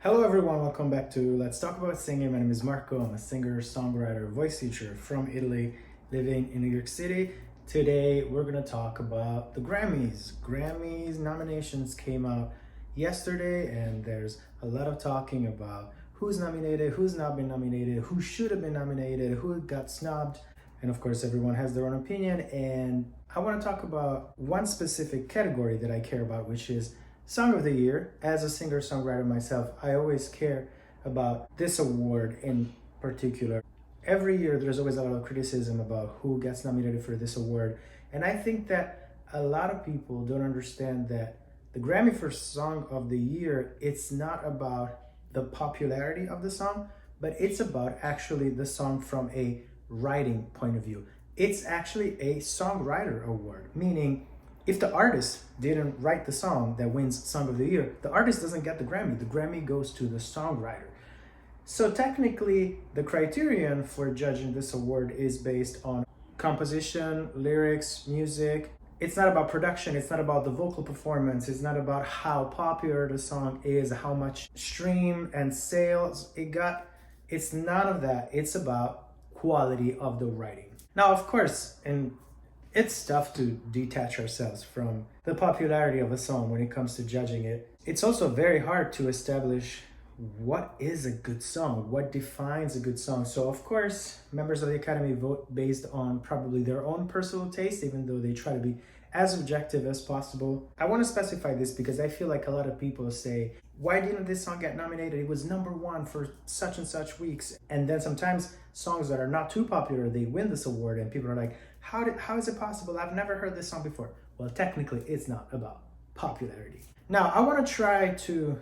Hello everyone, welcome back to Let's Talk About Singing. My name is Marco. I'm a singer, songwriter, voice teacher from Italy, living in New York City. Today we're gonna talk about the Grammys. Grammys nominations came out yesterday and there's a lot of talking about who's nominated, who's not been nominated, who should have been nominated, who got snubbed. And of course everyone has their own opinion, and I wanna talk about one specific category that I care about, which is Song of the Year. As a singer-songwriter myself, I always care about this award in particular. Every year there's always a lot of criticism about who gets nominated for this award, and I think that a lot of people don't understand that the Grammy for Song of the Year, it's not about the popularity of the song, but it's about actually the song from a writing point of view. It's actually a songwriter award, meaning if the artist didn't write the song that wins Song of the Year, the artist doesn't get the Grammy. The Grammy goes to the songwriter. So technically, the criterion for judging this award is based on composition, lyrics, music. It's not about production. It's not about the vocal performance. It's not about how popular the song is, how much stream and sales it got. It's none of that. It's about quality of the writing. Now, of course, it's tough to detach ourselves from the popularity of a song when it comes to judging it. It's also very hard to establish what is a good song, what defines a good song. So of course, members of the Academy vote based on probably their own personal taste, even though they try to be as objective as possible. I want to specify this because I feel like a lot of people say, why didn't this song get nominated? It was #1 for such and such weeks. And then sometimes songs that are not too popular, they win this award and people are like, how is it possible? I've never heard this song before. Well, technically it's not about popularity. Now, I want to try to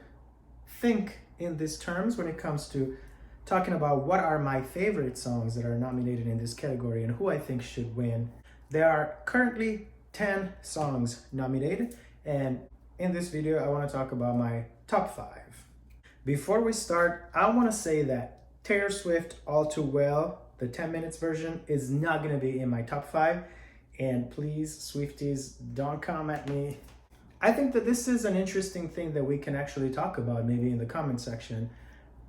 think in these terms when it comes to talking about what are my favorite songs that are nominated in this category and who I think should win. There are currently 10 songs nominated, and in this video I want to talk about my top 5. Before we start, I want to say that Taylor Swift All Too Well, the 10 minutes version, is not going to be in my top 5, and please, Swifties, don't come at me. I think that this is an interesting thing that we can actually talk about maybe in the comment section.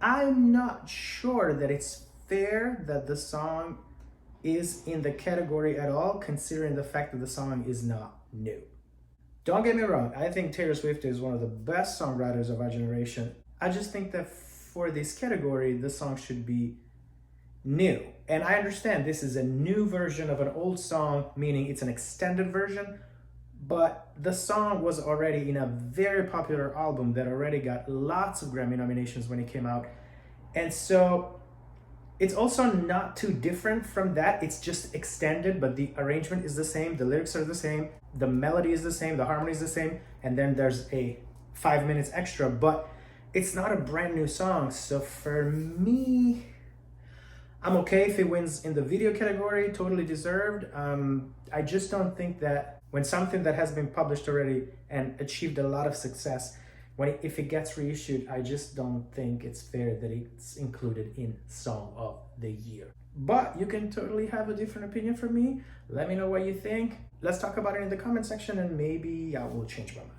I'm not sure that it's fair that the song is in the category at all, considering the fact that the song is not new. Don't get me wrong, I think Taylor Swift is one of the best songwriters of our generation. I just think that for this category, the song should be new. And I understand this is a new version of an old song, meaning it's an extended version, but the song was already in a very popular album that already got lots of Grammy nominations when it came out. And so it's also not too different from that. It's just extended, but the arrangement is the same, the lyrics are the same, the melody is the same, the harmony is the same, and then there's a 5 minutes extra, but it's not a brand new song. So for me, I'm okay if it wins in the video category, totally deserved. I just don't think that when something that has been published already and achieved a lot of success, if it gets reissued, I just don't think it's fair that it's included in Song of the Year. But you can totally have a different opinion from me. Let me know what you think. Let's talk about it in the comment section and maybe I will change my mind.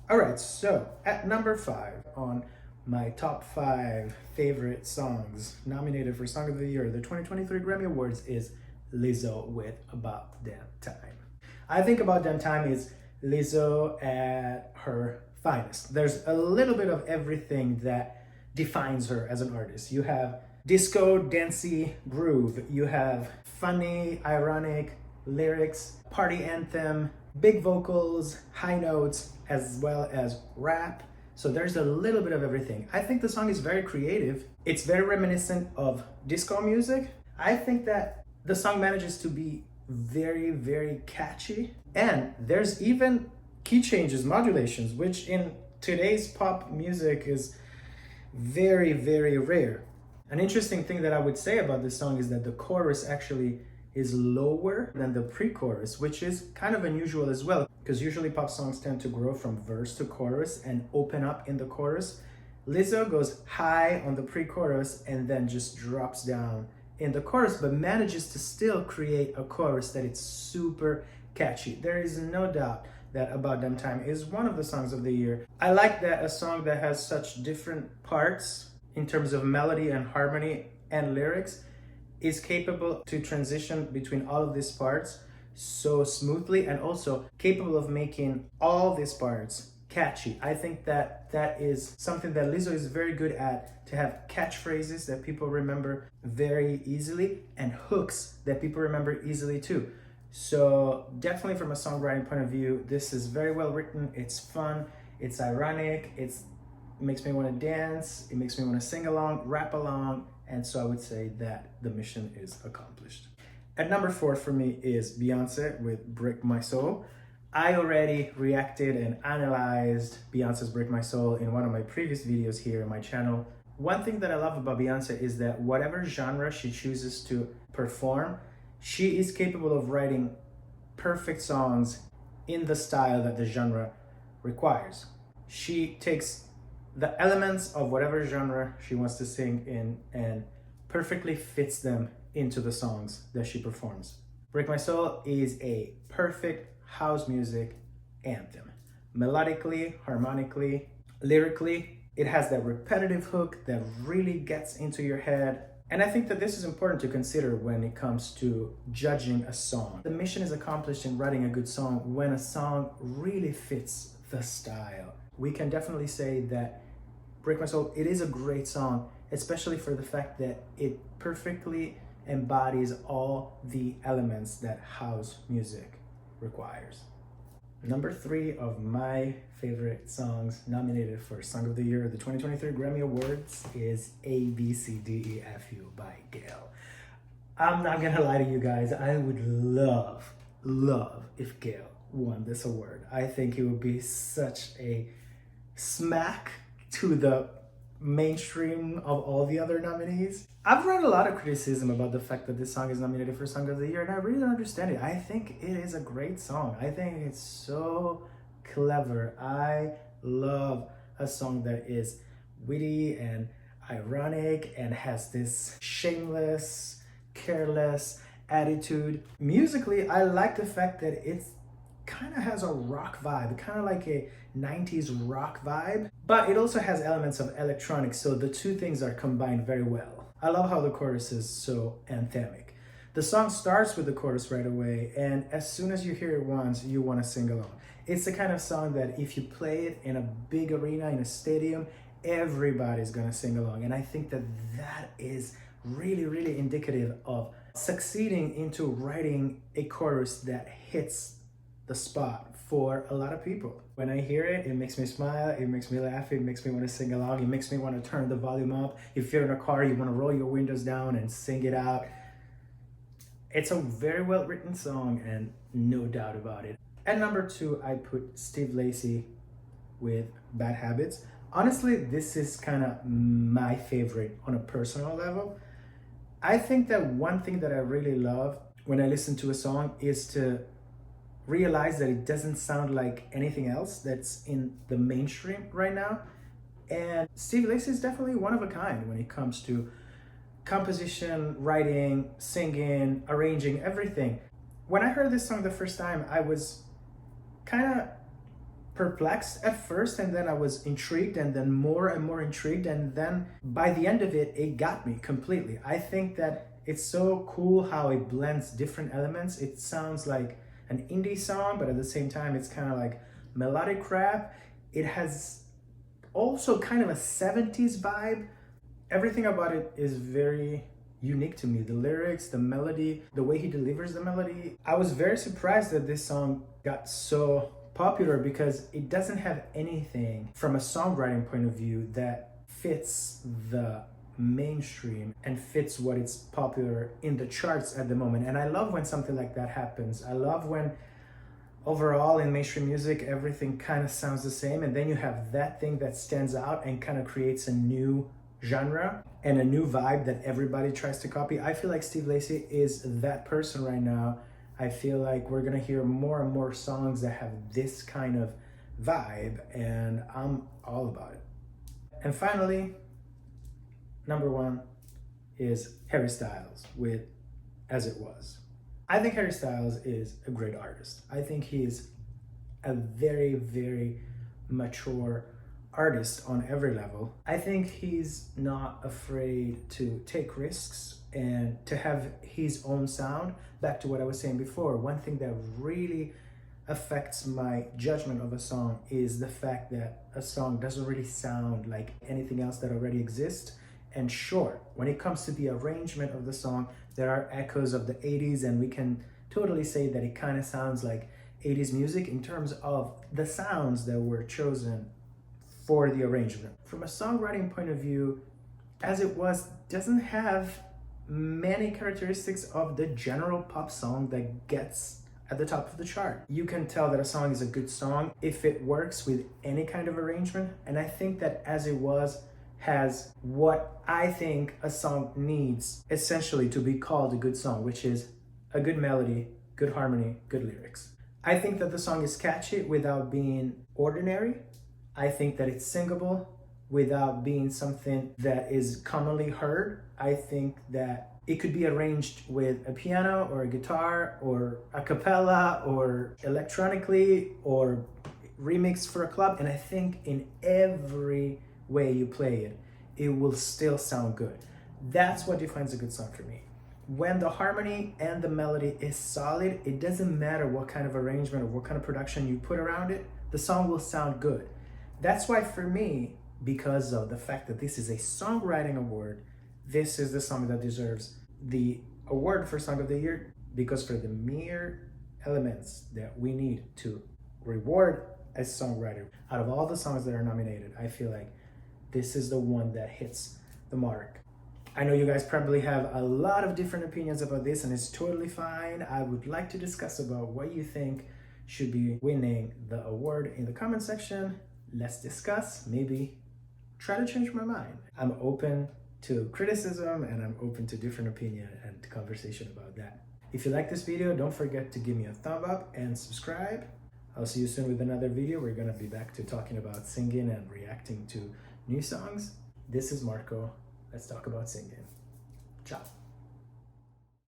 All right, so at number 5 on my top 5 favorite songs nominated for Song of the Year, the 2023 Grammy Awards, is Lizzo with About Damn Time. I think About Damn Time is Lizzo at her finest. There's a little bit of everything that defines her as an artist. You have disco, dancey groove. You have funny, ironic lyrics, party anthem, big vocals, high notes, as well as rap. So there's a little bit of everything. I think the song is very creative. It's very reminiscent of disco music. I think that the song manages to be very, very catchy. And there's even key changes, modulations, which in today's pop music is very, very rare. An interesting thing that I would say about this song is that the chorus actually is lower than the pre-chorus, which is kind of unusual as well, because usually pop songs tend to grow from verse to chorus and open up in the chorus. Lizzo goes high on the pre-chorus and then just drops down in the chorus, but manages to still create a chorus that is super catchy. There is no doubt that About Damn Time is one of the songs of the year. I like that a song that has such different parts in terms of melody and harmony and lyrics is capable to transition between all of these parts so smoothly, and also capable of making all these parts catchy. I think that that is something that Lizzo is very good at, to have catchphrases that people remember very easily and hooks that people remember easily too. So definitely from a songwriting point of view, this is very well written, it's fun, it's ironic, it makes me want to dance, it makes me want to sing along, rap along, and so I would say that the mission is accomplished. At number 4 for me is Beyoncé with Break My Soul. I already reacted and analyzed Beyoncé's Break My Soul in one of my previous videos here on my channel. One thing that I love about Beyoncé is that whatever genre she chooses to perform, she is capable of writing perfect songs in the style that the genre requires. She takes the elements of whatever genre she wants to sing in and perfectly fits them into the songs that she performs. Break My Soul is a perfect house music anthem. Melodically, harmonically, lyrically, it has that repetitive hook that really gets into your head. And I think that this is important to consider when it comes to judging a song. The mission is accomplished in writing a good song when a song really fits the style. We can definitely say that Break My Soul, it is a great song, especially for the fact that it perfectly embodies all the elements that house music requires. Number 3 of my favorite songs nominated for Song of the Year at the 2023 Grammy Awards is ABCDEFU by Gail. I'm not gonna lie to you guys, I would love if Gail won this award. I think it would be such a smack to the mainstream of all the other nominees. I've read a lot of criticism about the fact that this song is nominated for Song of the Year, and I really don't understand it. I think it is a great song. I think it's so clever. I love a song that is witty and ironic and has this shameless, careless attitude. Musically, I like the fact that it's kind of has a rock vibe, kind of like a 90s rock vibe, but it also has elements of electronic, so the two things are combined very well. I love how the chorus is so anthemic. The song starts with the chorus right away, and as soon as you hear it once, you want to sing along. It's the kind of song that if you play it in a big arena, in a stadium, everybody's gonna sing along, and I think that that is really indicative of succeeding into writing a chorus that hits the spot for a lot of people. When I hear it, it makes me smile, it makes me laugh, it makes me want to sing along, it makes me want to turn the volume up. If you're in a car, you want to roll your windows down and sing it out. It's a very well written song, and no doubt about it. At number 2, I put Steve Lacy with Bad Habits. Honestly, this is kind of my favorite on a personal level. I think that one thing that I really love when I listen to a song is to realize that it doesn't sound like anything else that's in the mainstream right now. And Steve Lacy is definitely one of a kind when it comes to composition, writing, singing, arranging, everything. When I heard this song the first time, I was kind of perplexed at first, and then I was intrigued, and then more and more intrigued, and then by the end of it, it got me completely. I think that it's so cool how it blends different elements. It sounds like an indie song, but at the same time, it's kind of like melodic rap. It has also kind of a 70s vibe. Everything about it is very unique to me. The lyrics, the melody, the way he delivers the melody. I was very surprised that this song got so popular because it doesn't have anything from a songwriting point of view that fits the mainstream and fits what is popular in the charts at the moment. And I love when something like that happens. I love when overall in mainstream music everything kind of sounds the same, and then you have that thing that stands out and kind of creates a new genre and a new vibe that everybody tries to copy. I feel like Steve Lacy is that person right now. I feel like we're gonna hear more and more songs that have this kind of vibe, and I'm all about it. And finally, number 1 is Harry Styles with As It Was. I think Harry Styles is a great artist. I think he's a very, very mature artist on every level. I think he's not afraid to take risks and to have his own sound. Back to what I was saying before, one thing that really affects my judgment of a song is the fact that a song doesn't really sound like anything else that already exists. And sure, when it comes to the arrangement of the song, there are echoes of the 80s, and we can totally say that it kind of sounds like 80s music in terms of the sounds that were chosen for the arrangement. From a songwriting point of view, As It Was doesn't have many characteristics of the general pop song that gets at the top of the chart. You can tell that a song is a good song if it works with any kind of arrangement, and I think that As It Was has what I think a song needs essentially to be called a good song, which is a good melody, good harmony, good lyrics. I think that the song is catchy without being ordinary. I think that it's singable without being something that is commonly heard. I think that it could be arranged with a piano or a guitar or a cappella or electronically or remixed for a club. And I think in every way you play it, it will still sound good. That's what defines a good song for me. When the harmony and the melody is solid, it doesn't matter what kind of arrangement or what kind of production you put around it, the song will sound good. That's why for me, because of the fact that this is a songwriting award, this is the song that deserves the award for Song of the Year, because for the mere elements that we need to reward a songwriter, out of all the songs that are nominated, I feel like this is the one that hits the mark. I know you guys probably have a lot of different opinions about this, and it's totally fine. I would like to discuss about what you think should be winning the award in the comment section. Let's discuss, maybe try to change my mind. I'm open to criticism and I'm open to different opinion and conversation about that. If you like this video, don't forget to give me a thumb up and subscribe. I'll see you soon with another video. We're gonna be back to talking about singing and reacting to new songs. This is Marco. Let's talk about singing. Ciao.